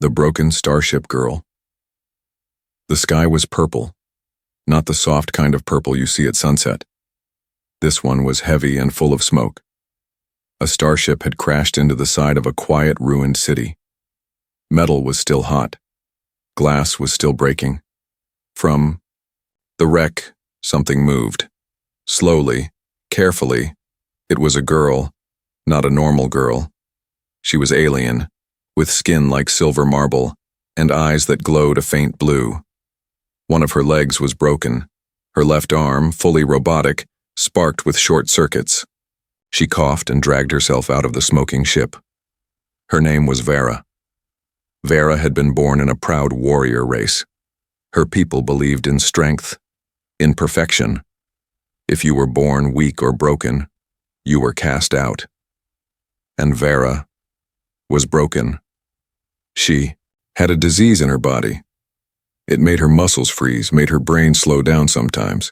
The broken starship girl. The sky was purple, not the soft kind of purple you see at sunset. This one was heavy and full of smoke. A starship had crashed into the side of a quiet, ruined city. Metal was still hot. Glass was still breaking. From the wreck, something moved. Slowly, carefully. It was a girl, not a normal girl. She was alien, with skin like silver marble and eyes that glowed a faint blue. One of her legs was broken. Her left arm, fully robotic, sparked with short circuits. She coughed and dragged herself out of the smoking ship. Her name was Vera. Vera had been born in a proud warrior race. Her people believed in strength, in perfection. If you were born weak or broken, you were cast out. And Vera was broken. She had a disease in her body. It made her muscles freeze, made her brain slow down sometimes.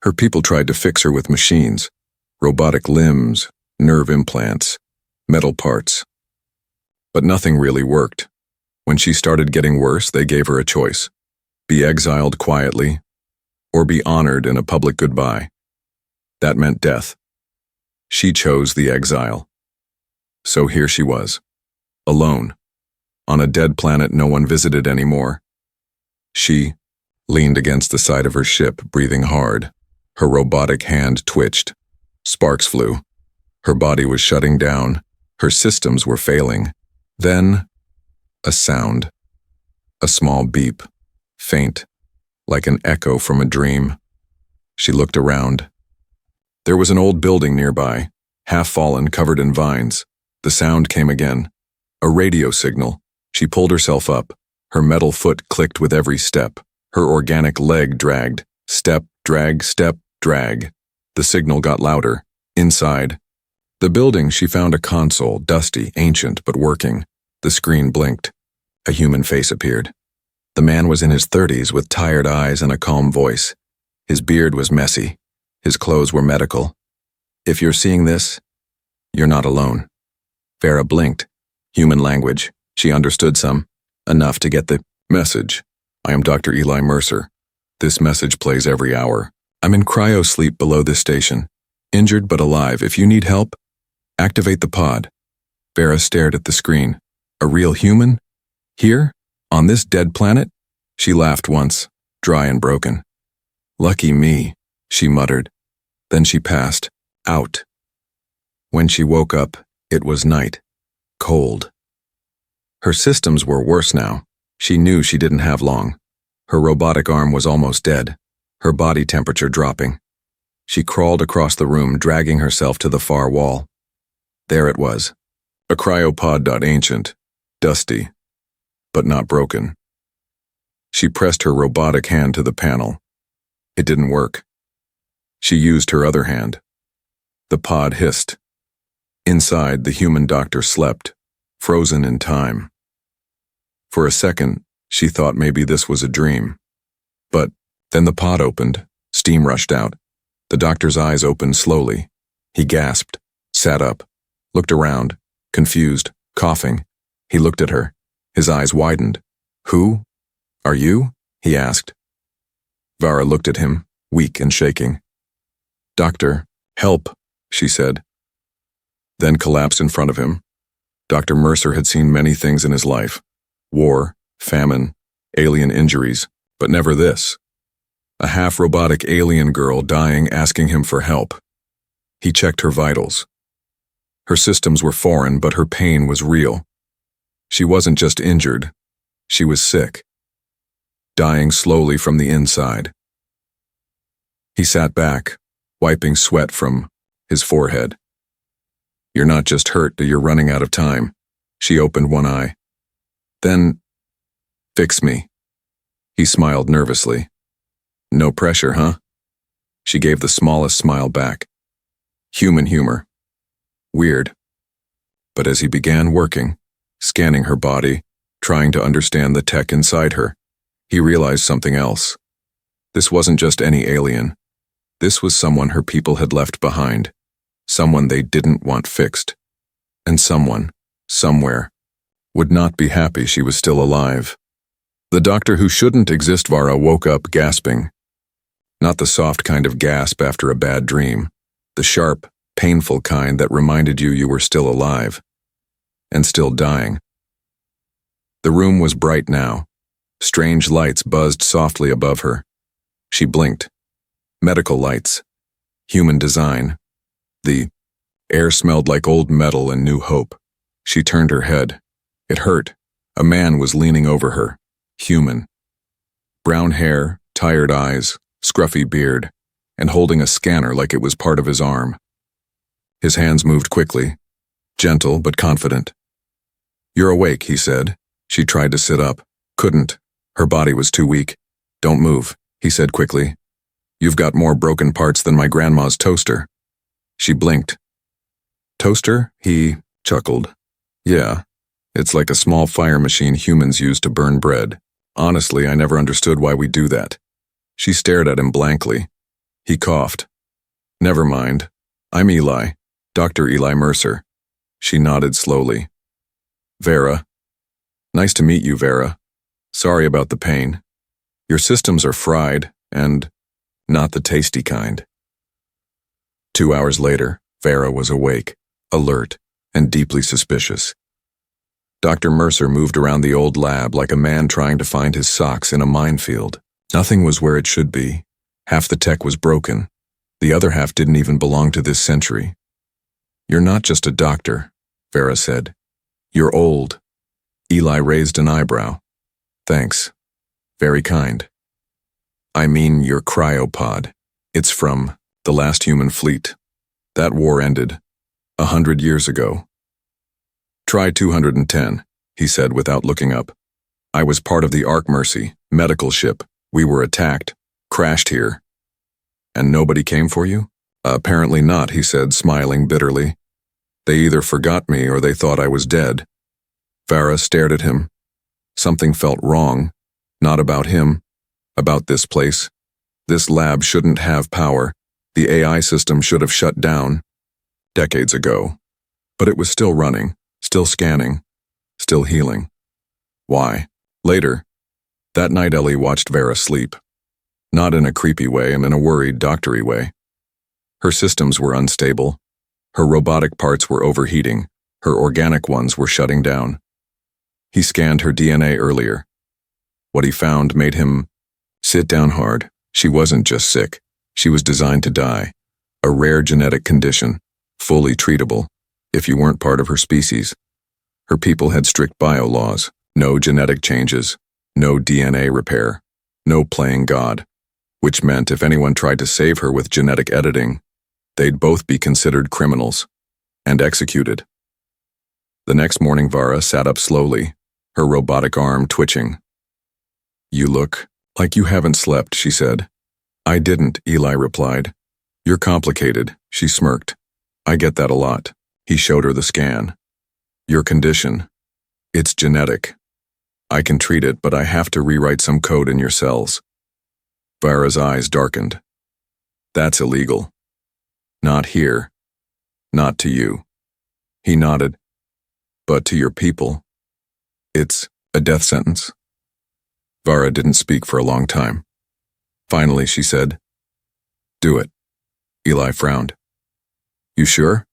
Her people tried to fix her with machines, robotic limbs, nerve implants, metal parts. But nothing really worked. When she started getting worse, they gave her a choice: be exiled quietly, or be honored in a public goodbye. That meant death. She chose the exile. So here she was, alone, on a dead planet no one visited anymore. She leaned against the side of her ship, breathing hard. Her robotic hand twitched. Sparks flew. Her body was shutting down. Her systems were failing. Then, a sound. A small beep, faint, like an echo from a dream. She looked around. There was an old building nearby, half fallen, covered in vines. The sound came again. A radio signal. She pulled herself up. Her metal foot clicked with every step. Her organic leg dragged. Step, drag, step, drag. The signal got louder. Inside the building, she found a console, dusty, ancient, but working. The screen blinked. A human face appeared. The man was in his 30s with tired eyes and a calm voice. His beard was messy. His clothes were medical. If you're seeing this, you're not alone. Vera blinked. Human language. She understood some. Enough to get the message. I am Dr. Eli Mercer. This message plays every hour. I'm in cryo sleep below this station. Injured but alive. If you need help, activate the pod. Vera stared at the screen. A real human? Here? On this dead planet? She laughed once, dry and broken. Lucky me, she muttered. Then she passed out. When she woke up, it was night. Cold. Her systems were worse now. She knew she didn't have long. Her robotic arm was almost dead, her body temperature dropping. She crawled across the room, dragging herself to the far wall. There it was. A cryopod. Ancient, dusty, but not broken. She pressed her robotic hand to the panel. It didn't work. She used her other hand. The pod hissed. Inside, the human doctor slept, frozen in time. For a second, she thought maybe this was a dream. But then the pod opened, steam rushed out. The doctor's eyes opened slowly. He gasped, sat up, looked around, confused, coughing. He looked at her. His eyes widened. Who? Are you? He asked. Vera looked at him, weak and shaking. Doctor, help, she said. Then collapsed in front of him. Dr. Mercer had seen many things in his life. War, famine, alien injuries, but never this. A half-robotic alien girl dying, asking him for help. He checked her vitals. Her systems were foreign, but her pain was real. She wasn't just injured. She was sick. Dying slowly from the inside. He sat back, wiping sweat from his forehead. You're not just hurt, you're running out of time. She opened one eye. Then, fix me. He smiled nervously. No pressure, huh? She gave the smallest smile back. Human humor. Weird. But as he began working, scanning her body, trying to understand the tech inside her, he realized something else. This wasn't just any alien. This was someone her people had left behind. Someone they didn't want fixed. And someone, somewhere, would not be happy she was still alive. The doctor who shouldn't exist, Vara, woke up gasping. Not the soft kind of gasp after a bad dream, the sharp, painful kind that reminded you were still alive. And still dying. The room was bright now. Strange lights buzzed softly above her. She blinked. Medical lights. Human design. The air smelled like old metal and new hope. She turned her head. It hurt. A man was leaning over her. Human. Brown hair, tired eyes, scruffy beard, and holding a scanner like it was part of his arm. His hands moved quickly, gentle but confident. "You're awake," he said. She tried to sit up. Couldn't. Her body was too weak. "Don't move," he said quickly. "You've got more broken parts than my grandma's toaster." She blinked. "Toaster?" he chuckled. "Yeah, it's like a small fire machine humans use to burn bread. Honestly, I never understood why we do that." She stared at him blankly. He coughed. "Never mind. I'm Eli, Dr. Eli Mercer." She nodded slowly. "Vera. Nice to meet you, Vera. Sorry about the pain. Your systems are fried, and not the tasty kind." 2 hours later, Vera was awake, alert, and deeply suspicious. Dr. Mercer moved around the old lab like a man trying to find his socks in a minefield. Nothing was where it should be. Half the tech was broken. The other half didn't even belong to this century. "You're not just a doctor," Vera said. "You're old." Eli raised an eyebrow. "Thanks. Very kind." "I mean your cryopod. It's from the last human fleet. That war ended 100 years ago." "Try 210, he said without looking up. "I was part of the Ark Mercy, medical ship. We were attacked, crashed here." "And nobody came for you?" "Apparently not," he said, smiling bitterly. "They either forgot me or they thought I was dead." Farah stared at him. Something felt wrong. Not about him. About this place. This lab shouldn't have power. The AI system should have shut down decades ago. But it was still running, still scanning, still healing. Why? Later, that night Ellie watched Vera sleep. Not in a creepy way and in a worried, doctory way. Her systems were unstable. Her robotic parts were overheating. Her organic ones were shutting down. He scanned her DNA earlier. What he found made him sit down hard. She wasn't just sick. She was designed to die. A rare genetic condition, fully treatable, if you weren't part of her species. Her people had strict bio laws. No genetic changes. No DNA repair. No playing God. Which meant if anyone tried to save her with genetic editing, they'd both be considered criminals and executed. The next morning, Vara sat up slowly, her robotic arm twitching. "You look like you haven't slept," she said. "I didn't," Eli replied. "You're complicated," she smirked. "I get that a lot." He showed her the scan. "Your condition. It's genetic. I can treat it, but I have to rewrite some code in your cells." Vara's eyes darkened. "That's illegal. Not here. Not to you." He nodded. "But to your people. It's a death sentence." Vara didn't speak for a long time. Finally, she said, "Do it." Eli frowned. "You sure?"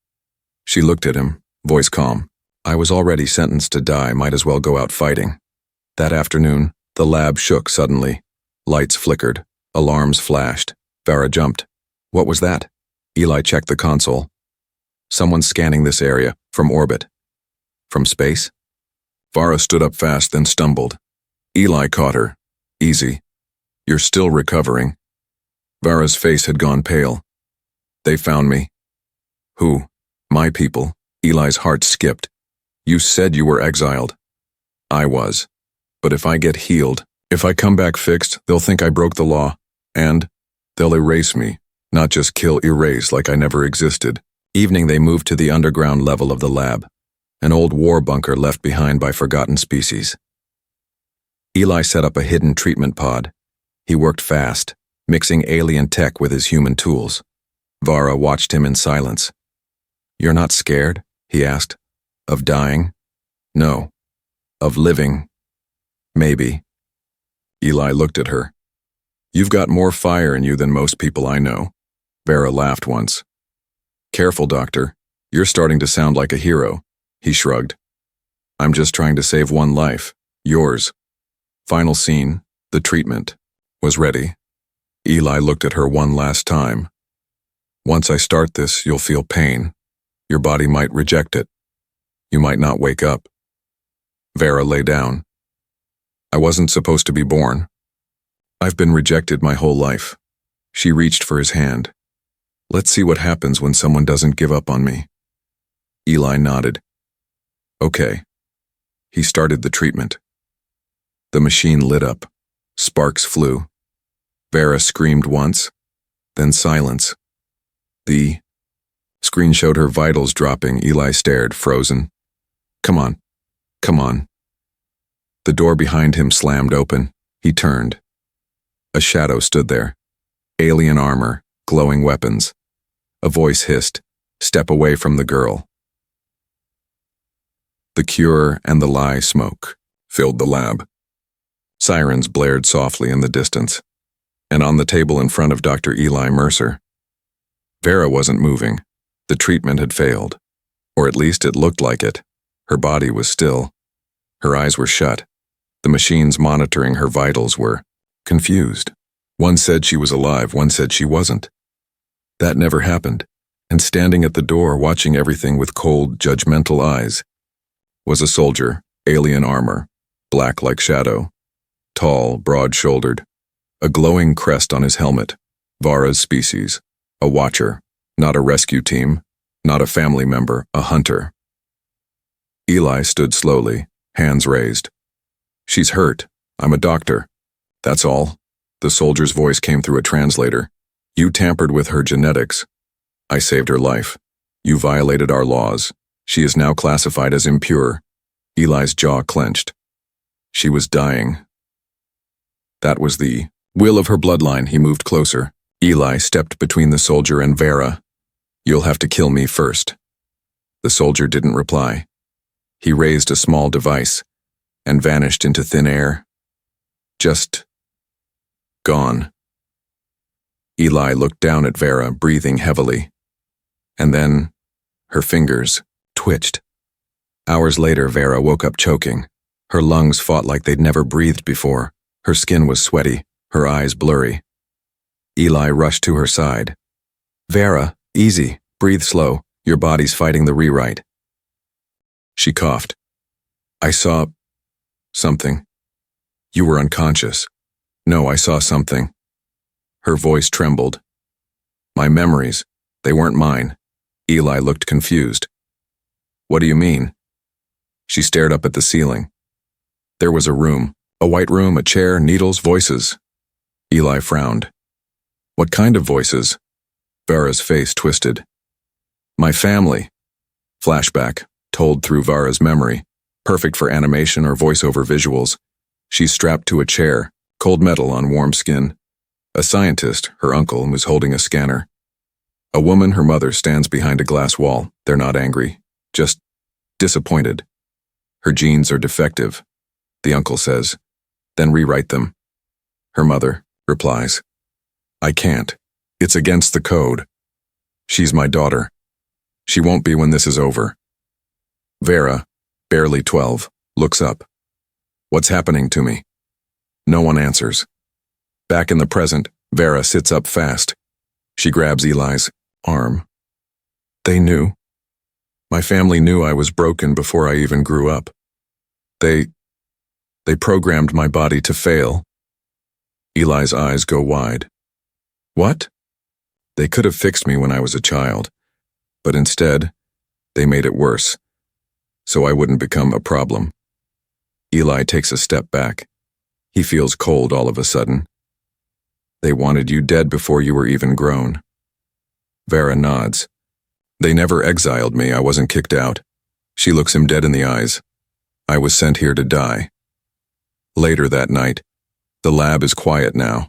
She looked at him, voice calm. "I was already sentenced to die, might as well go out fighting." That afternoon, the lab shook suddenly. Lights flickered. Alarms flashed. Vara jumped. "What was that?" Eli checked the console. "Someone scanning this area, from orbit." "From space?" Vara stood up fast, then stumbled. Eli caught her. "Easy. You're still recovering." Vara's face had gone pale. "They found me." "Who?" "My people." Eli's heart skipped. "You said you were exiled." "I was. But if I get healed, if I come back fixed, they'll think I broke the law. And they'll erase me. Not just kill, erase like I never existed." Evening, they moved to the underground level of the lab, an old war bunker left behind by forgotten species. Eli set up a hidden treatment pod. He worked fast, mixing alien tech with his human tools. Vara watched him in silence. "You're not scared?" he asked. "Of dying?" "No. Of living. Maybe. Eli looked at her. You've got more fire in you than most people I know. Vera laughed once. Careful, doctor. You're starting to sound like a hero. He shrugged. I'm just trying to save one life. Yours. Final scene, the treatment, was ready. Eli looked at her one last time. Once I start this, you'll feel pain. Your body might reject it. You might not wake up. Vera lay down. I wasn't supposed to be born. I've been rejected my whole life. She reached for his hand. Let's see what happens when someone doesn't give up on me. Eli nodded. Okay. He started the treatment. The machine lit up. Sparks flew. Vera screamed once, then silence. The screen showed her vitals dropping. Eli stared, frozen. Come on. Come on. The door behind him slammed open. He turned. A shadow stood there. Alien armor, glowing weapons. A voice hissed, "Step away from the girl." The cure and the lie smoke filled the lab. Sirens blared softly in the distance, and on the table in front of Dr. Eli Mercer. Vera wasn't moving. The treatment had failed, or at least it looked like it. Her body was still. Her eyes were shut. The machines monitoring her vitals were confused. One said she was alive, one said she wasn't. That never happened, and standing at the door watching everything with cold, judgmental eyes was a soldier, alien armor, black like shadow, tall, broad-shouldered, a glowing crest on his helmet, Vara's species, a watcher, not a rescue team, not a family member, a hunter. Eli stood slowly, hands raised. She's hurt. I'm a doctor. That's all. The soldier's voice came through a translator. You tampered with her genetics. I saved her life. You violated our laws. She is now classified as impure. Eli's jaw clenched. She was dying. That was the will of her bloodline. He moved closer. Eli stepped between the soldier and Vera. You'll have to kill me first. The soldier didn't reply. He raised a small device and vanished into thin air. Just gone. Eli looked down at Vera, breathing heavily. And then her fingers twitched. Hours later, Vera woke up choking. Her lungs fought like they'd never breathed before. Her skin was sweaty, her eyes blurry. Eli rushed to her side. Vera, easy, breathe slow. Your body's fighting the rewrite. She coughed. I saw something. You were unconscious. No, I saw something. Her voice trembled. My memories, they weren't mine. Eli looked confused. What do you mean? She stared up at the ceiling. There was a room, a white room, a chair, needles, voices. Eli frowned. What kind of voices? Vara's face twisted. My family. Flashback, told through Vara's memory, perfect for animation or voiceover visuals. She's strapped to a chair, cold metal on warm skin. A scientist, her uncle, was holding a scanner. A woman, her mother, stands behind a glass wall. They're not angry, just disappointed. Her genes are defective, the uncle says. Then rewrite them. Her mother replies, I can't. It's against the code. She's my daughter. She won't be when this is over. Vera, barely 12, looks up. What's happening to me? No one answers. Back in the present, Vera sits up fast. She grabs Eli's arm. They knew. My family knew I was broken before I even grew up. They programmed my body to fail. Eli's eyes go wide. What? They could have fixed me when I was a child, but instead, they made it worse, so I wouldn't become a problem. Eli takes a step back. He feels cold all of a sudden. They wanted you dead before you were even grown. Vera nods. They never exiled me. I wasn't kicked out. She looks him dead in the eyes. I was sent here to die. Later that night, the lab is quiet now.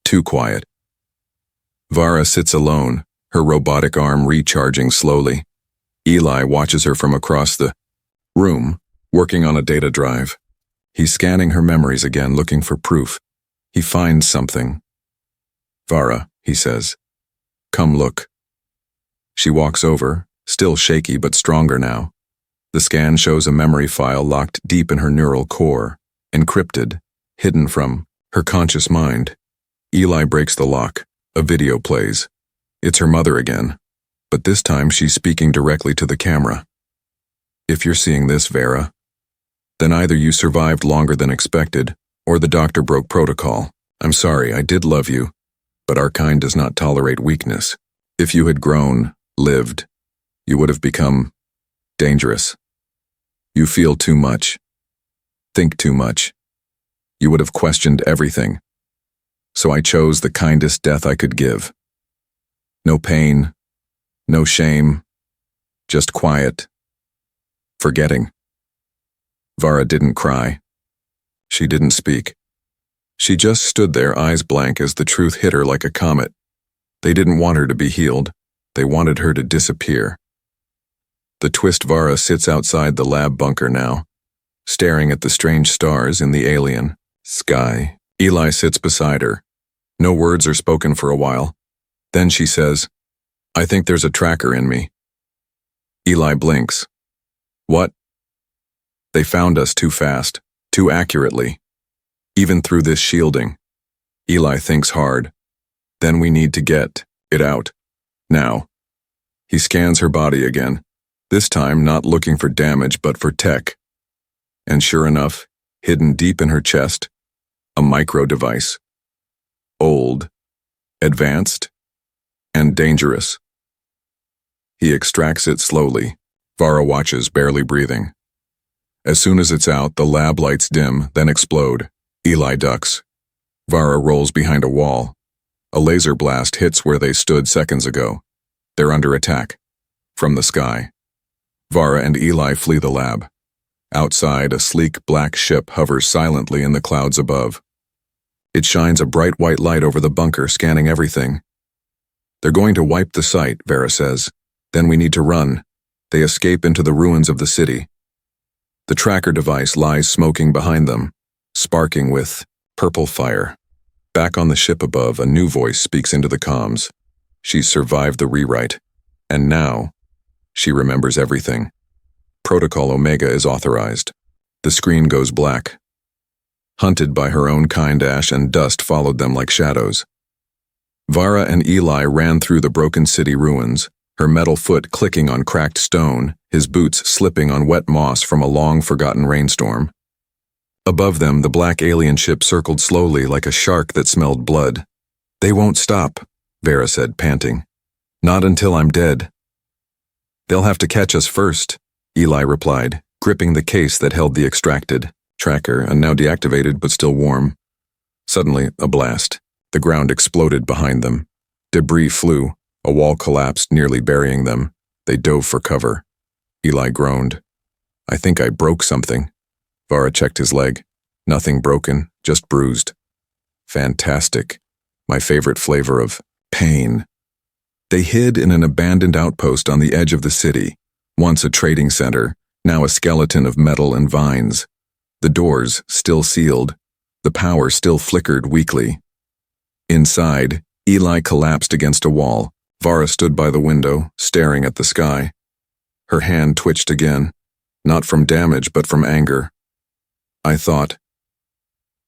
Too quiet. Vara sits alone, her robotic arm recharging slowly. Eli watches her from across the room, working on a data drive. He's scanning her memories again, looking for proof. He finds something. "Vara," he says. "Come look." She walks over, still shaky but stronger now. The scan shows a memory file locked deep in her neural core, encrypted, hidden from her conscious mind. Eli breaks the lock. A video plays. It's her mother again, but this time she's speaking directly to the camera. "If you're seeing this, Vera, then either you survived longer than expected, or the doctor broke protocol. I'm sorry, I did love you, but our kind does not tolerate weakness. If you had grown, lived, you would have become dangerous. You feel too much, think too much. You would have questioned everything. So I chose the kindest death I could give. No pain, no shame, just quiet, forgetting." Vara didn't cry. She didn't speak. She just stood there, eyes blank, as the truth hit her like a comet. They didn't want her to be healed. They wanted her to disappear. The twist: Vara sits outside the lab bunker now, staring at the strange stars in the alien sky. Eli sits beside her. No words are spoken for a while. Then she says, "I think there's a tracker in me." Eli blinks. "What?" "They found us too fast, too accurately. Even through this shielding." Eli thinks hard. "Then we need to get it out. Now." He scans her body again, this time not looking for damage but for tech. And sure enough, hidden deep in her chest, a micro device. Old, advanced, and dangerous. He extracts it slowly. Vara watches, barely breathing. As soon as it's out, the lab lights dim, then explode. Eli ducks. Vara rolls behind a wall. A laser blast hits where they stood seconds ago. They're under attack. From the sky. Vara and Eli flee the lab. Outside, a sleek black ship hovers silently in the clouds above. It shines a bright white light over the bunker, scanning everything. "They're going to wipe the site," Vera says. "Then we need to run." They escape into the ruins of the city. The tracker device lies smoking behind them, sparking with purple fire. Back on the ship above, a new voice speaks into the comms. She's survived the rewrite. And now, she remembers everything. Protocol Omega is authorized. The screen goes black. Hunted by her own kind, ash and dust followed them like shadows. Vara and Eli ran through the broken city ruins, her metal foot clicking on cracked stone, his boots slipping on wet moss from a long-forgotten rainstorm. Above them, the black alien ship circled slowly like a shark that smelled blood. "They won't stop," Vera said, panting. "Not until I'm dead." "They'll have to catch us first," Eli replied, gripping the case that held the extracted tracker, and now deactivated but still warm. Suddenly, a blast. The ground exploded behind them. Debris flew. A wall collapsed, nearly burying them. They dove for cover. Eli groaned. "I think I broke something." Vara checked his leg. Nothing broken, just bruised. Fantastic. My favorite flavor of pain. They hid in an abandoned outpost on the edge of the city, once a trading center, now a skeleton of metal and vines. The doors still sealed. The power still flickered weakly. Inside, Eli collapsed against a wall. Vara stood by the window, staring at the sky. Her hand twitched again, not from damage but from anger. "I thought,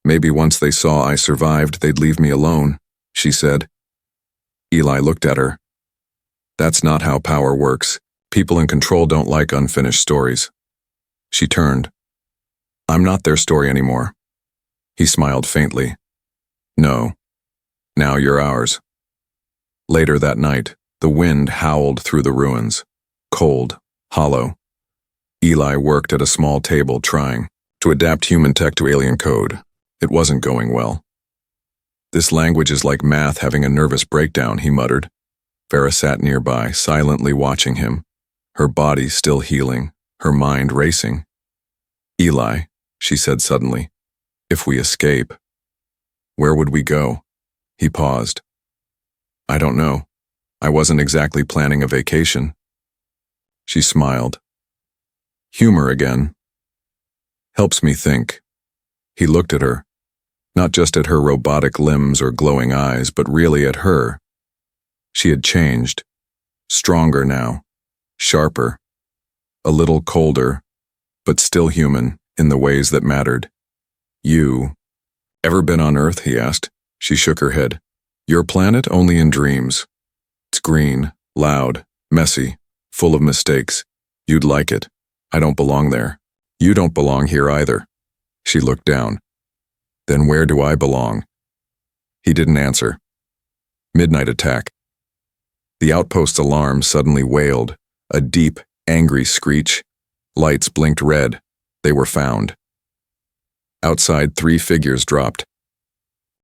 maybe once they saw I survived, they'd leave me alone," she said. Eli looked at her. "That's not how power works. People in control don't like unfinished stories." She turned. "I'm not their story anymore." He smiled faintly. "No. Now you're ours." Later that night, the wind howled through the ruins. Cold, hollow. Eli worked at a small table trying to adapt human tech to alien code. It wasn't going well. "This language is like math having a nervous breakdown," he muttered. Vera sat nearby, silently watching him, her body still healing, her mind racing. "Eli," she said suddenly, "if we escape, where would we go?" He paused. "I don't know. I wasn't exactly planning a vacation." She smiled. Humor again. Helps me think. He looked at her, not just at her robotic limbs or glowing eyes, but really at her. She had changed. Stronger now, sharper, a little colder, but still human in the ways that mattered. You. Ever been on Earth? He asked. She shook her head. Your planet only in dreams. It's green, loud, messy, full of mistakes. You'd like it. I don't belong there. You don't belong here either. She looked down. Then where do I belong? He didn't answer. Midnight attack. The outpost's alarm suddenly wailed, a deep, angry screech. Lights blinked red. They were found. Outside, 3 figures dropped.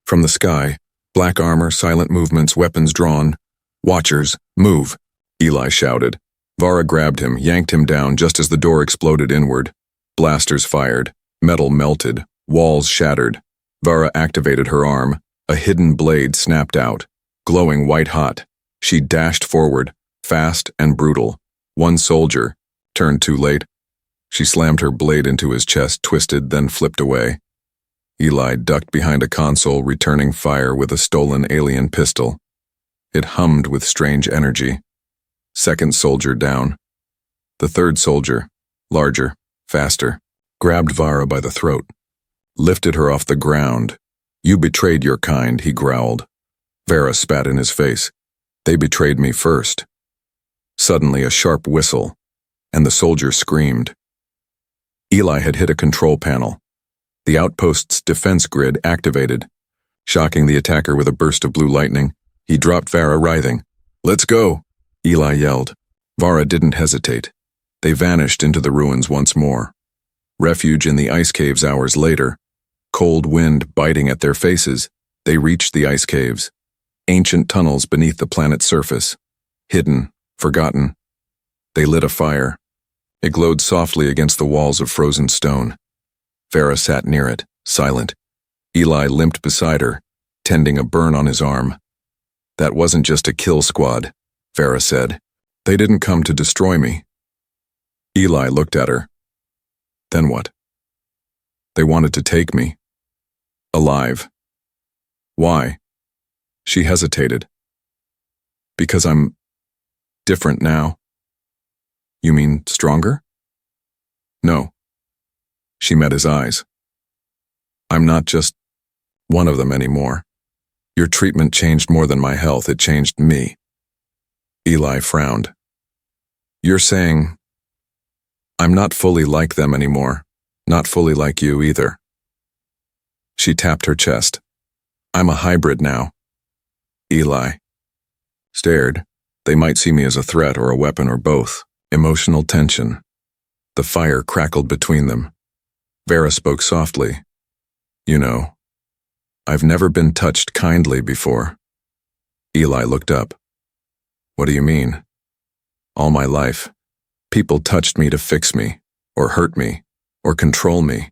From the sky, black armor, silent movements, weapons drawn. Watchers, move, Eli shouted. Vara grabbed him, yanked him down just as the door exploded inward. Blasters fired, metal melted, walls shattered. Vara activated her arm. A hidden blade snapped out, glowing white-hot. She dashed forward, fast and brutal. One soldier turned too late. She slammed her blade into his chest, twisted, then flipped away. Eli ducked behind a console, returning fire with a stolen alien pistol. It hummed with strange energy. Second soldier down. The third soldier, larger, faster, grabbed Vara by the throat, lifted her off the ground. You betrayed your kind, he growled. Vara spat in his face. They betrayed me first. Suddenly a sharp whistle, and the soldier screamed. Eli had hit a control panel. The outpost's defense grid activated. Shocking the attacker with a burst of blue lightning, he dropped Vara writhing. Let's go, Eli yelled. Vara didn't hesitate. They vanished into the ruins once more. Refuge in the ice caves hours later. Cold wind biting at their faces, they reached the ice caves. Ancient tunnels beneath the planet's surface. Hidden, forgotten. They lit a fire. It glowed softly against the walls of frozen stone. Vara sat near it, silent. Eli limped beside her, tending a burn on his arm. That wasn't just a kill squad, Vara said. They didn't come to destroy me. Eli looked at her. Then what? They wanted to take me. Alive. Why? She hesitated. Because I'm different now. You mean stronger? No. She met his eyes. I'm not just one of them anymore. Your treatment changed more than my health, it changed me. Eli frowned. You're saying I'm not fully like them anymore, not fully like you either. She tapped her chest. I'm a hybrid now. Eli stared. They might see me as a threat or a weapon or both. Emotional tension. The fire crackled between them. Vara spoke softly. You know, I've never been touched kindly before. Eli looked up. What do you mean? All my life, people touched me to fix me, or hurt me, or control me.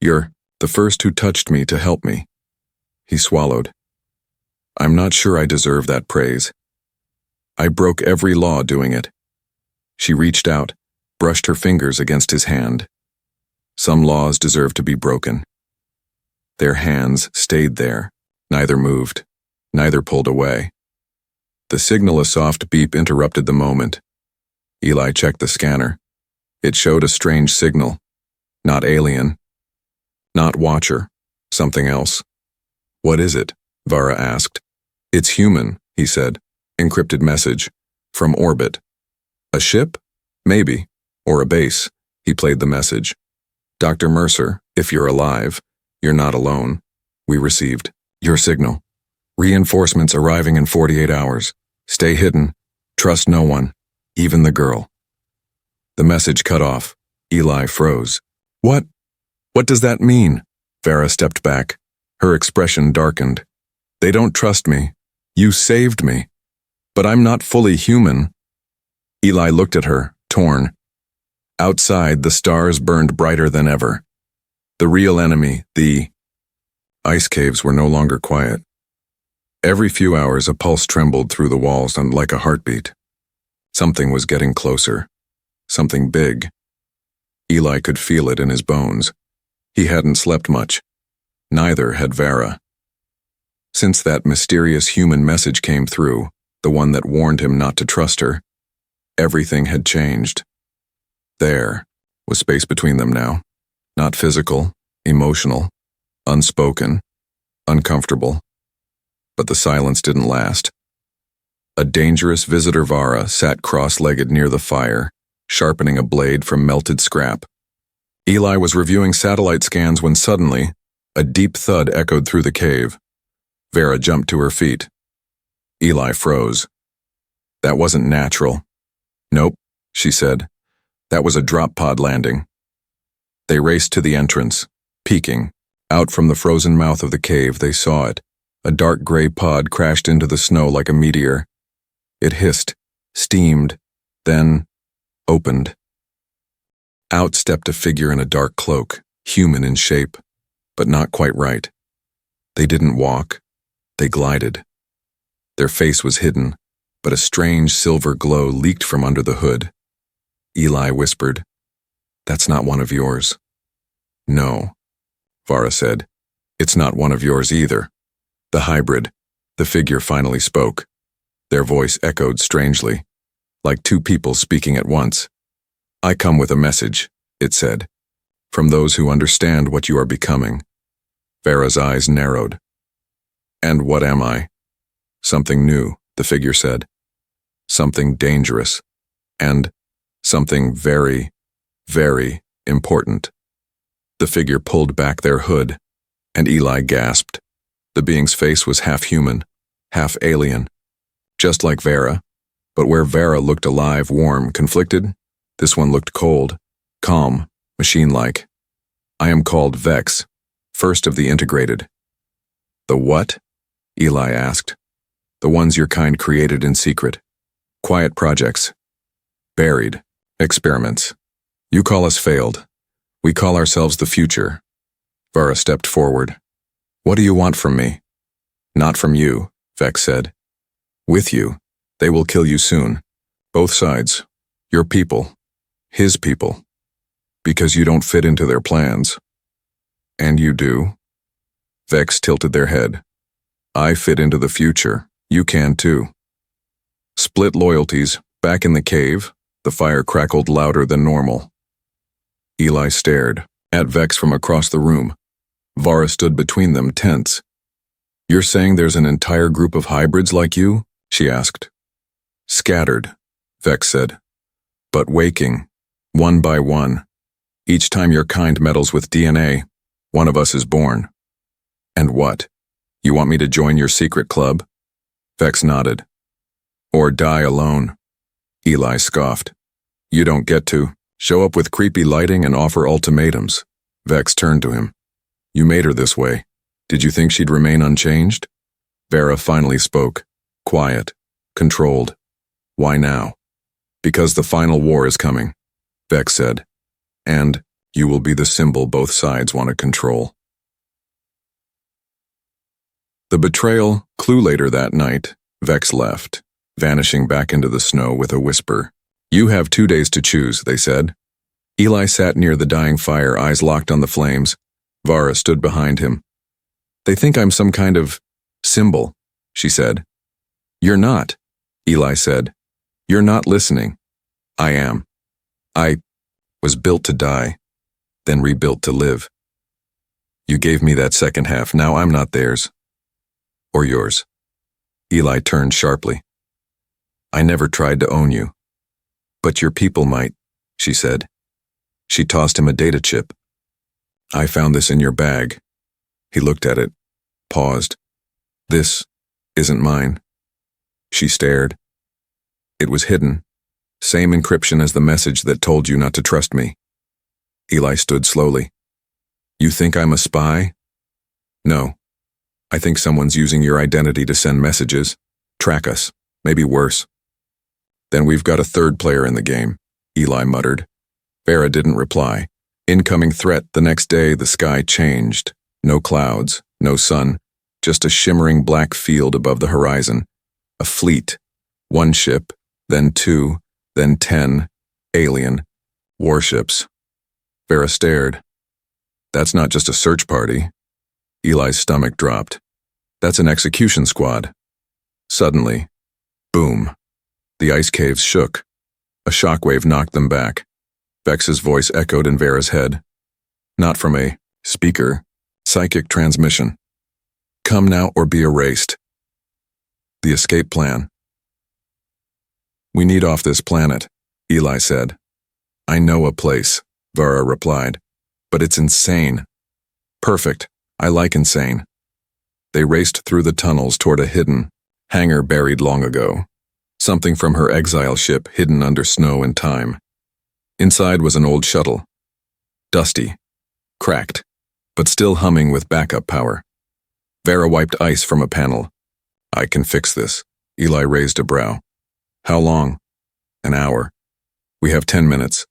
You're the first who touched me to help me. He swallowed. I'm not sure I deserve that praise. I broke every law doing it. She reached out, brushed her fingers against his hand. Some laws deserve to be broken. Their hands stayed there, neither moved, neither pulled away. The signal, a soft beep, interrupted the moment. Eli checked the scanner. It showed a strange signal. Not alien. Not watcher. Something else. What is it? Vara asked. It's human, he said. Encrypted message. From orbit. A ship? Maybe. Or a base. He played the message. Dr. Mercer, if you're alive, you're not alone. We received your signal. Reinforcements arriving in 48 hours. Stay hidden. Trust no one, even the girl. The message cut off. Eli froze. What? What does that mean? Vara stepped back. Her expression darkened. They don't trust me. You saved me. But I'm not fully human. Eli looked at her, torn. Outside, the stars burned brighter than ever. The real enemy, the ice caves, were no longer quiet. Every few hours, a pulse trembled through the walls and like a heartbeat. Something was getting closer. Something big. Eli could feel it in his bones. He hadn't slept much. Neither had Vera. Since that mysterious human message came through, the one that warned him not to trust her, everything had changed. There was space between them now. Not physical, emotional, unspoken, uncomfortable. But the silence didn't last. A dangerous visitor Vara sat cross-legged near the fire, sharpening a blade from melted scrap. Eli was reviewing satellite scans when suddenly, a deep thud echoed through the cave. Vera jumped to her feet. Eli froze. That wasn't natural. Nope, she said. That was a drop pod landing. They raced to the entrance, peeking. Out from the frozen mouth of the cave, they saw it. A dark gray pod crashed into the snow like a meteor. It hissed, steamed, then opened. Out stepped a figure in a dark cloak, human in shape, but not quite right. They didn't walk, they glided. Their face was hidden, but a strange silver glow leaked from under the hood. Eli whispered, "That's not one of yours." "No," Vara said. "It's not one of yours either." The hybrid, the figure finally spoke. Their voice echoed strangely, like two people speaking at once. "I come with a message," it said, "from those who understand what you are becoming." Vera's eyes narrowed. "And what am I?" "Something new," the figure said. "Something dangerous. And something very, very important." The figure pulled back their hood, and Eli gasped. The being's face was half human, half alien. Just like Vera, but where Vera looked alive, warm, conflicted, this one looked cold, calm, machine-like. "I am called Vex, first of the integrated." "The what?" Eli asked. "The ones your kind created in secret. Quiet projects. Buried. Experiments. You call us failed. We call ourselves the future." Vara stepped forward. "What do you want from me?" "Not from you," Vex said. "With you. They will kill you soon. Both sides. Your people. His people. Because you don't fit into their plans." "And you do?" Vex tilted their head. "I fit into the future. You can too." Split loyalties. Back in the cave, the fire crackled louder than normal. Eli stared at Vex from across the room. Vara stood between them, tense. "You're saying there's an entire group of hybrids like you?" she asked. "Scattered," Vex said. "But waking, one by one. Each time your kind meddles with DNA, one of us is born." "And what? You want me to join your secret club?" Vex nodded. "Or die alone." Eli scoffed. "You don't get to. Show up with creepy lighting and offer ultimatums." Vex turned to him. "You made her this way. Did you think she'd remain unchanged?" Vera finally spoke, quiet, controlled. "Why now?" "Because the final war is coming," Vex said. "And you will be the symbol both sides want to control." The betrayal clue later that night, Vex left, vanishing back into the snow with a whisper. "You have 2 days to choose," they said. Eli sat near the dying fire, eyes locked on the flames. Vara stood behind him. "They think I'm some kind of symbol," she said. "You're not," Eli said. "You're not listening. I am. I was built to die, then rebuilt to live. You gave me that second half, now I'm not theirs. Or yours." Eli turned sharply. "I never tried to own you. But your people might," she said. She tossed him a data chip. "I found this in your bag." He looked at it, paused. "This isn't mine." She stared. "It was hidden. Same encryption as the message that told you not to trust me." Eli stood slowly. "You think I'm a spy?" "No. I think someone's using your identity to send messages, track us, maybe worse." "Then we've got a third player in the game," Eli muttered. Vera didn't reply. Incoming threat. The next day, the sky changed. No clouds, no sun, just a shimmering black field above the horizon. A fleet. One ship, then 2, then 10, alien warships. Vera stared. That's not just a search party. Eli's stomach dropped. That's an execution squad. Suddenly, boom. The ice caves shook. A shockwave knocked them back. Vex's voice echoed in Vera's head. Not from a speaker. Psychic transmission. Come now or be erased. The escape plan. We need off this planet, Eli said. I know a place, Vera replied. But it's insane. Perfect. I like insane. They raced through the tunnels toward a hidden hangar buried long ago. Something from her exile ship hidden under snow and time. Inside was an old shuttle. Dusty. Cracked. But still humming with backup power. Vera wiped ice from a panel. I can fix this. Eli raised a brow. How long? An hour. We have 10 minutes.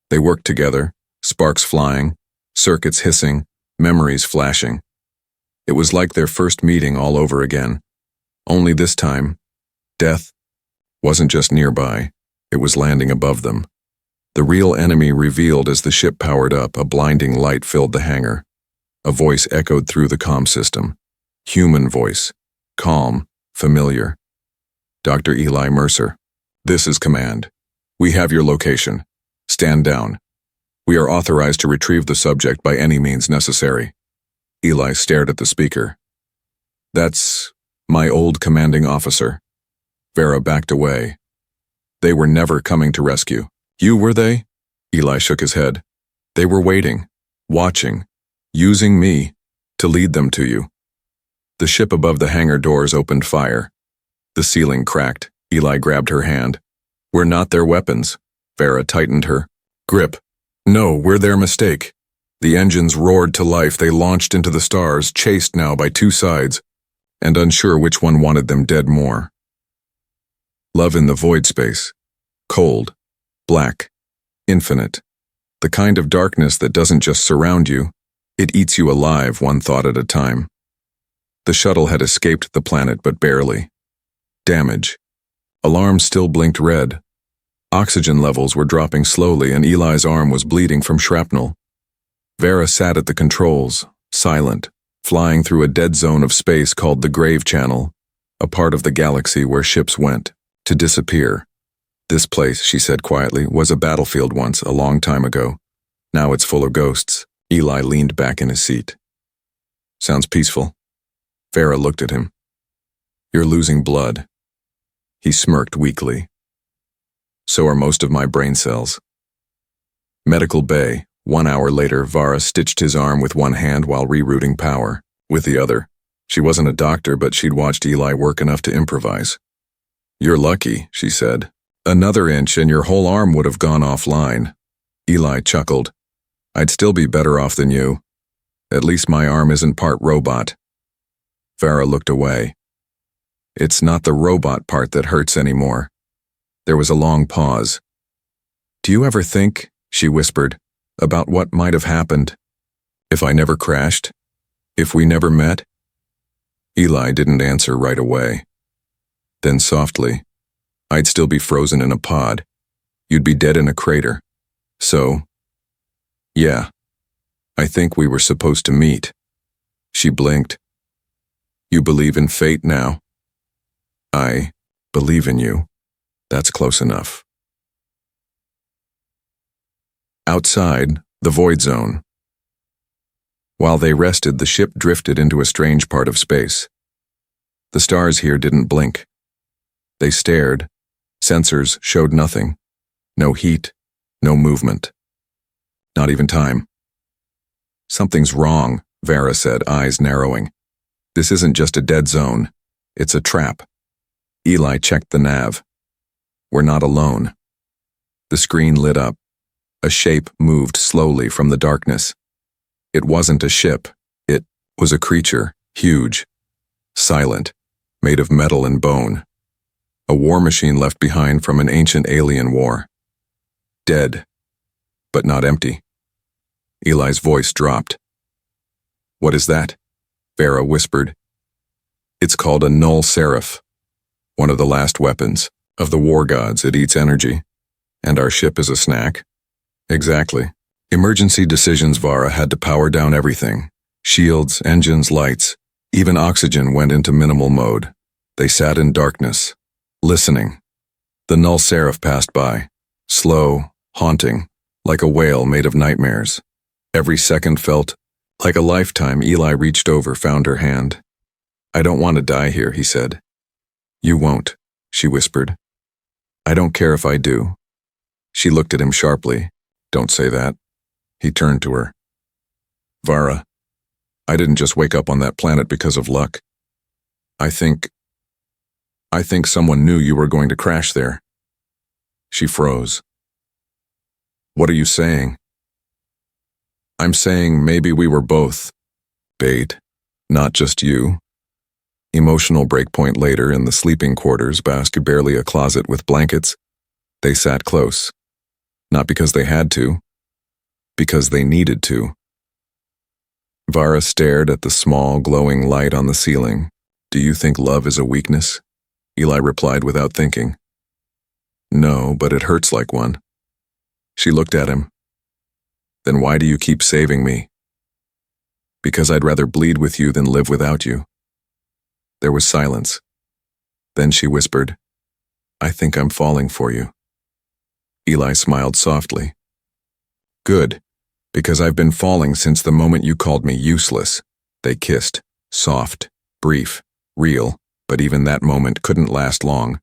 They worked together, sparks flying, circuits hissing, memories flashing. It was like their first meeting all over again. Only this time, death wasn't just nearby, it was landing above them. The real enemy revealed as the ship powered up, a blinding light filled the hangar. A voice echoed through the comm system. Human voice. Calm, familiar. Dr. Eli Mercer. This is command. We have your location. Stand down. We are authorized to retrieve the subject by any means necessary. Eli stared at the speaker. That's my old commanding officer. Vera backed away. They were never coming to rescue. You were they? Eli shook his head. They were waiting, watching, using me to lead them to you. The ship above the hangar doors opened fire. The ceiling cracked. Eli grabbed her hand. We're not their weapons. Vera tightened her grip. No, we're their mistake. The engines roared to life. They launched into the stars, chased now by two sides, and unsure which one wanted them dead more. Love in the void space. Cold. Black. Infinite. The kind of darkness that doesn't just surround you, it eats you alive, one thought at a time. The shuttle had escaped the planet, but barely. Damage. Alarms still blinked red. Oxygen levels were dropping slowly, and Eli's arm was bleeding from shrapnel. Vera sat at the controls, silent, flying through a dead zone of space called the Grave Channel, a part of the galaxy where ships went to disappear. This place, she said quietly, was a battlefield once, a long time ago. Now it's full of ghosts. Eli leaned back in his seat. Sounds peaceful. Vera looked at him. You're losing blood. He smirked weakly. So are most of my brain cells. Medical bay. 1 hour later, Vara stitched his arm with one hand while rerouting power with the other. She wasn't a doctor, but she'd watched Eli work enough to improvise. You're lucky, she said. Another inch and your whole arm would have gone offline. Eli chuckled. I'd still be better off than you. At least my arm isn't part robot. Vara looked away. It's not the robot part that hurts anymore. There was a long pause. Do you ever think, she whispered, about what might have happened if I never crashed? If we never met? Eli didn't answer right away. Then softly, I'd still be frozen in a pod. You'd be dead in a crater. So, yeah, I think we were supposed to meet. She blinked. You believe in fate now? I believe in you. That's close enough. Outside, the void zone. While they rested, the ship drifted into a strange part of space. The stars here didn't blink. They stared. Sensors showed nothing. No heat, no movement. Not even time. Something's wrong, Vera said, eyes narrowing. This isn't just a dead zone. It's a trap. Eli checked the nav. We're not alone. The screen lit up. A shape moved slowly from the darkness. It wasn't a ship. It was a creature, huge, silent, made of metal and bone. A war machine left behind from an ancient alien war. Dead, but not empty. Eli's voice dropped. What is that? Vera whispered. It's called a null seraph, one of the last weapons of the war gods. It eats energy. And our ship is a snack? Exactly. Emergency decisions. Vara had to power down everything. Shields, engines, lights. Even oxygen went into minimal mode. They sat in darkness, listening. The null seraph passed by, slow, haunting, like a whale made of nightmares. Every second felt like a lifetime. Eli reached over, found her hand. "I don't want to die here," he said. "You won't," she whispered. "I don't care if I do." She looked at him sharply. "Don't say that." He turned to her. "Vara, I didn't just wake up on that planet because of luck. I think someone knew you were going to crash there." She froze. "What are you saying?" "I'm saying maybe we were both bait, not just you." Emotional breakpoint. Later, in the sleeping quarters, barely a closet with blankets, they sat close. Not because they had to, because they needed to. Vara stared at the small, glowing light on the ceiling. "Do you think love is a weakness?" Eli replied without thinking. "No, but it hurts like one." She looked at him. "Then why do you keep saving me?" "Because I'd rather bleed with you than live without you." There was silence. Then she whispered, "I think I'm falling for you." Eli smiled softly. "Good, because I've been falling since the moment you called me useless." They kissed, soft, brief, real, but even that moment couldn't last long.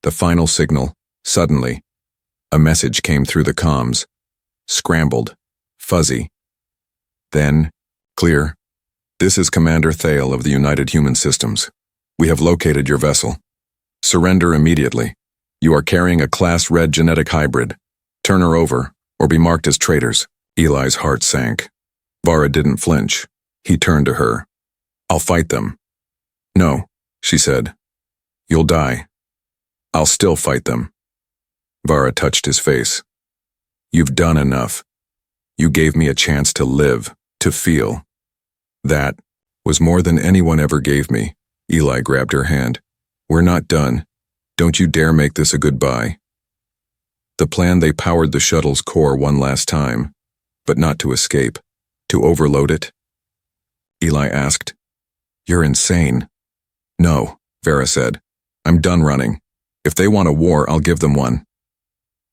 The final signal, suddenly, a message came through the comms. Scrambled, fuzzy. Then, clear. "This is Commander Thale of the United Human Systems. We have located your vessel. Surrender immediately. You are carrying a Class Red genetic hybrid. Turn her over, or be marked as traitors." Eli's heart sank. Vara didn't flinch. He turned to her. "I'll fight them." "No," she said. "You'll die." "I'll still fight them." Vara touched his face. "You've done enough. You gave me a chance to live, to feel. That was more than anyone ever gave me." Eli grabbed her hand. "We're not done. Don't you dare make this a goodbye." The plan. They powered the shuttle's core one last time, but not to escape, to overload it. Eli asked, "You're insane." "No," Vara said. "I'm done running. If they want a war, I'll give them one."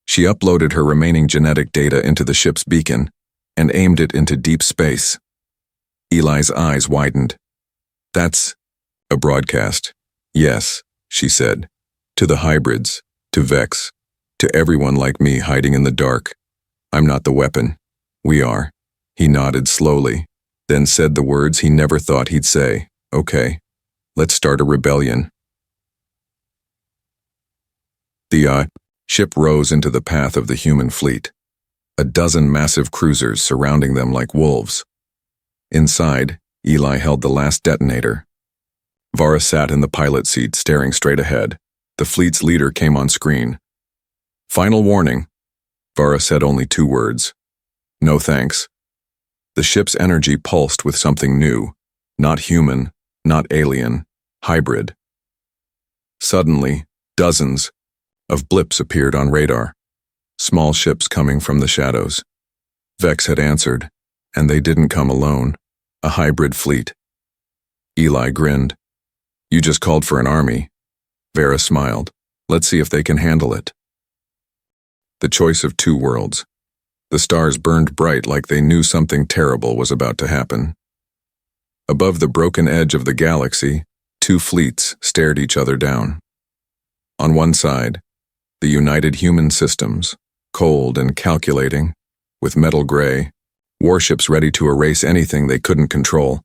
She uploaded her remaining genetic data into the ship's beacon and aimed it into deep space. Eli's eyes widened. "That's a broadcast." "Yes," she said. "To the hybrids, to Vex, to everyone like me hiding in the dark. I'm not the weapon. We are." He nodded slowly, then said the words he never thought he'd say. "Okay, let's start a rebellion." The ship rose into the path of the human fleet. A dozen massive cruisers surrounding them like wolves. Inside, Eli held the last detonator. Vara sat in the pilot seat, staring straight ahead. The fleet's leader came on screen. "Final warning." Vara said only 2 words. "No thanks." The ship's energy pulsed with something new. Not human, not alien, hybrid. Suddenly, dozens of blips appeared on radar. Small ships coming from the shadows. Vex had answered, and they didn't come alone. A hybrid fleet. Eli grinned. "You just called for an army." Vara smiled. "Let's see if they can handle it." The choice of 2 worlds. The stars burned bright like they knew something terrible was about to happen. Above the broken edge of the galaxy, 2 fleets stared each other down. On one side, the United Human Systems, cold and calculating, with metal gray, warships ready to erase anything they couldn't control.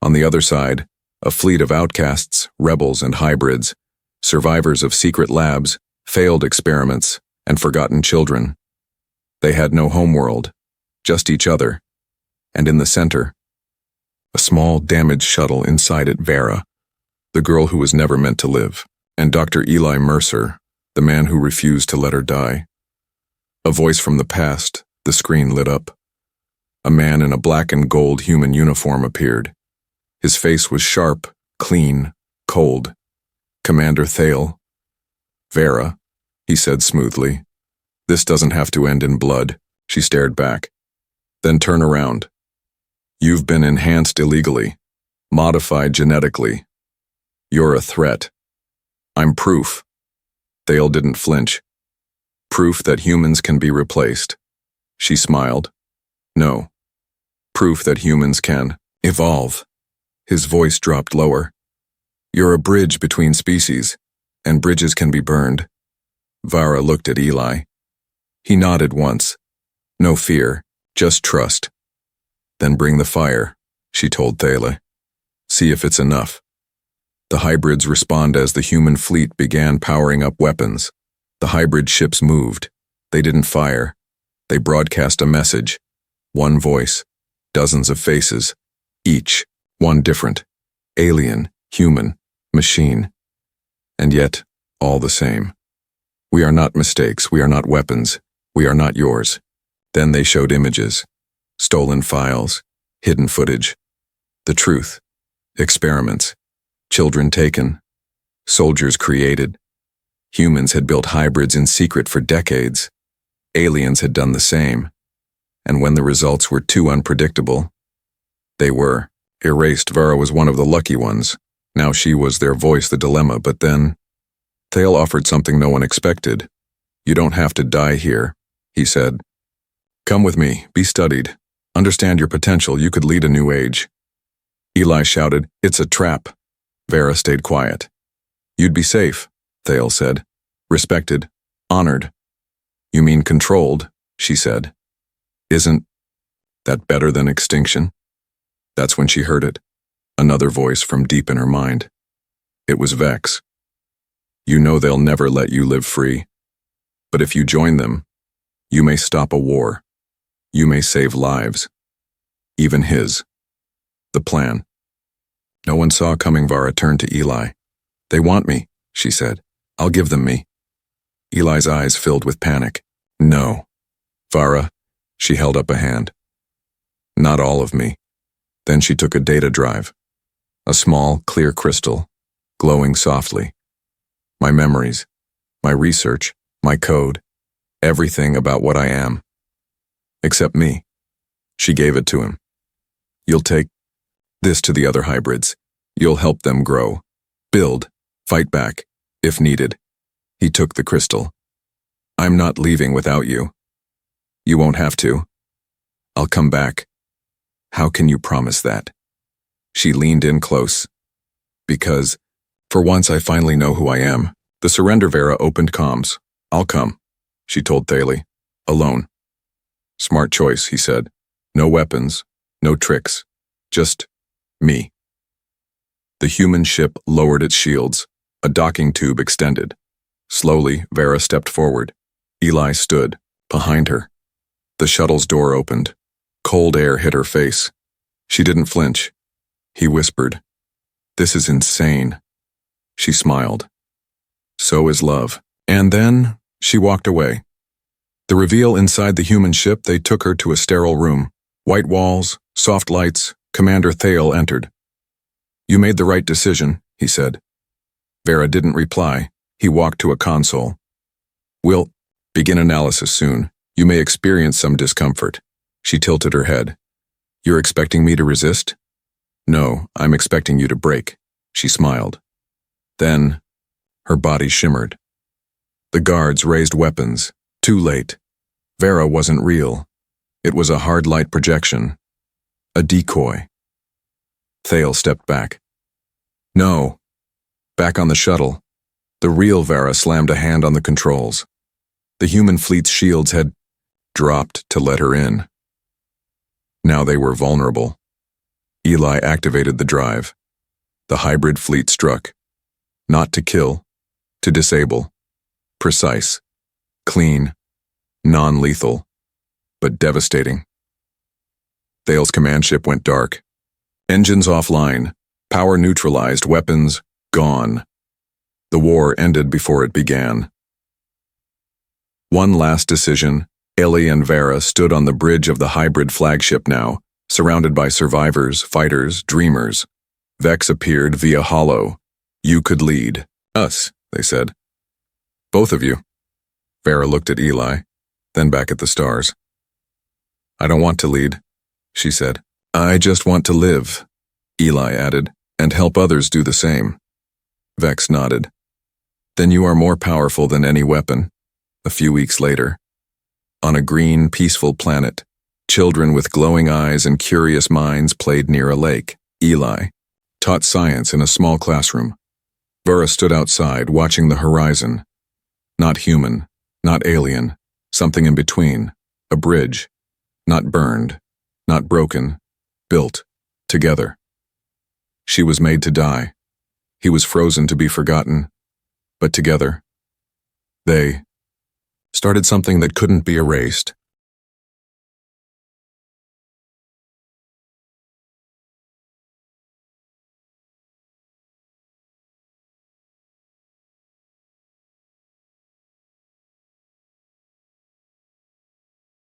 On the other side, a fleet of outcasts, rebels, and hybrids, survivors of secret labs, failed experiments, and forgotten children. They had no homeworld, just each other. And in the center, a small, damaged shuttle. Inside it, Vara, the girl who was never meant to live, and Dr. Eli Mercer, the man who refused to let her die. A voice from the past. The screen lit up. A man in a black and gold human uniform appeared. His face was sharp, clean, cold. "Commander Thale." "Vara," he said smoothly, "this doesn't have to end in blood. She stared back. Then turn around. You've been enhanced illegally, modified genetically. You're a threat. I'm proof. Thale didn't flinch. Proof that humans can be replaced. She smiled. No. Proof that humans can evolve. His voice dropped lower. You're a bridge between species, and bridges can be burned. Vara looked at Eli. He nodded once. No fear, just trust. Then bring the fire, she told Thale. See if it's enough. The hybrids respond as the human fleet began powering up weapons. The hybrid ships moved. They didn't fire. They broadcast a message. One voice, dozens of faces, each one different. Alien, human, machine. And yet, all the same. We are not mistakes, we are not weapons, we are not yours. Then they showed images, stolen files, hidden footage. The truth, experiments, children taken, soldiers created. Humans had built hybrids in secret for decades. Aliens had done the same. And when the results were too unpredictable, they were erased. Vara was one of the lucky ones. Now she was their voice, the dilemma, but then Thale offered something no one expected. You don't have to die here, he said. Come with me, be studied. Understand your potential, you could lead a new age. Eli shouted, it's a trap. Vara stayed quiet. You'd be safe, Thale said. Respected, honored. You mean controlled, she said. Isn't that better than extinction? That's when she heard it. Another voice from deep in her mind. It was Vex. You know they'll never let you live free. But if you join them, you may stop a war. You may save lives. Even his. The plan. No one saw coming. Vara turned to Eli. They want me, she said. I'll give them me. Eli's eyes filled with panic. No. Vara, she held up a hand. Not all of me. Then she took a data drive. A small, clear crystal, glowing softly. My memories, my research, my code, everything about what I am. Except me. She gave it to him. You'll take this to the other hybrids. You'll help them grow, build, fight back, if needed. He took the crystal. I'm not leaving without you. You won't have to. I'll come back. How can you promise that? She leaned in close. Because, for once I finally know who I am. The surrender. Vara opened comms. I'll come, she told Thale. Alone. Smart choice, he said. No weapons, no tricks. Just me. The human ship lowered its shields. A docking tube extended. Slowly, Vara stepped forward. Eli stood, behind her. The shuttle's door opened. Cold air hit her face. She didn't flinch. He whispered, This is insane. She smiled. So is love. And then, she walked away. The reveal inside the human ship, they took her to a sterile room. White walls, soft lights. Commander Thale entered. You made the right decision, he said. Vara didn't reply. He walked to a console. We'll begin analysis soon. You may experience some discomfort. She tilted her head. You're expecting me to resist? No, I'm expecting you to break. She smiled. Then, her body shimmered. The guards raised weapons. Too late. Vara wasn't real. It was a hard light projection. A decoy. Thale stepped back. No. Back on the shuttle. The real Vara slammed a hand on the controls. The human fleet's shields had dropped to let her in. Now they were vulnerable. Eli activated the drive. The hybrid fleet struck. Not to kill, to disable. Precise, clean, non-lethal, but devastating. Thale's command ship went dark. Engines offline, power neutralized, weapons gone. The war ended before it began. One last decision. Ellie and Vara stood on the bridge of the hybrid flagship now, surrounded by survivors, fighters, dreamers. Vex appeared via holo. You could lead. Us, they said. Both of you. Vara looked at Eli, then back at the stars. I don't want to lead, she said. I just want to live, Eli added, and help others do the same. Vex nodded. Then you are more powerful than any weapon. A few weeks later, on a green, peaceful planet, children with glowing eyes and curious minds played near a lake. Eli taught science in a small classroom. Vera stood outside, watching the horizon. Not human, not alien, something in between. A bridge. Not burned, not broken, built, together. She was made to die. He was frozen to be forgotten. But together, they started something that couldn't be erased.